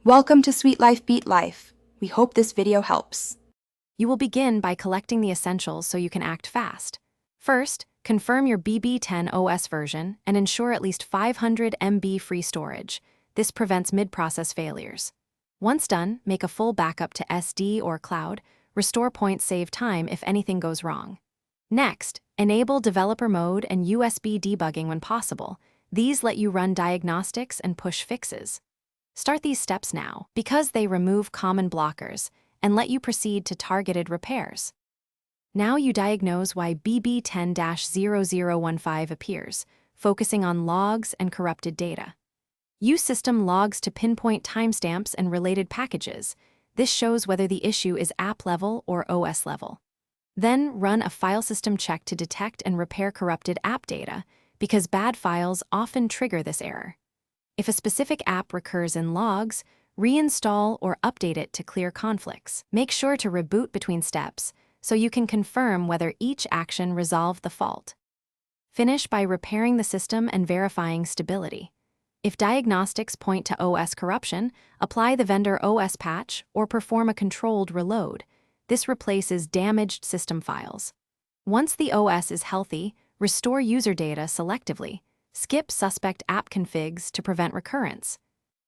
Welcome to Sweet Life Beat Life. We hope this video helps. You will begin by collecting the essentials so you can act fast. First, confirm your BB10 OS version and ensure at least 500 MB free storage. This prevents mid-process failures. Once done, make a full backup to SD or cloud. Restore points save time if anything goes wrong. Next, enable developer mode and USB debugging when possible. These let you run diagnostics and push fixes. Start these steps now because they remove common blockers and let you proceed to targeted repairs. Now you diagnose why BB10-0015 appears, focusing on logs and corrupted data. Use system logs to pinpoint timestamps and related packages. This shows whether the issue is app level or OS level. Then run a file system check to detect and repair corrupted app data, because bad files often trigger this error. If a specific app recurs in logs, reinstall or update it to clear conflicts. Make sure to reboot between steps so you can confirm whether each action resolved the fault. Finish by repairing the system and verifying stability. If diagnostics point to OS corruption, apply the vendor OS patch or perform a controlled reload. This replaces damaged system files. Once the OS is healthy, restore user data selectively. Skip suspect app configs to prevent recurrence.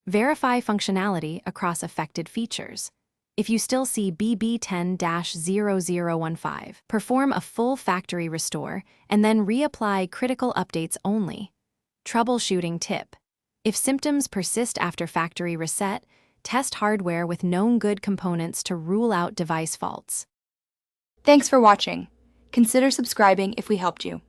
Verify functionality across affected features. If you still see BB10-0015, perform a full factory restore and then reapply critical updates only. Troubleshooting tip. If symptoms persist after factory reset, test hardware with known good components to rule out device faults. Thanks for watching. Consider subscribing if we helped you.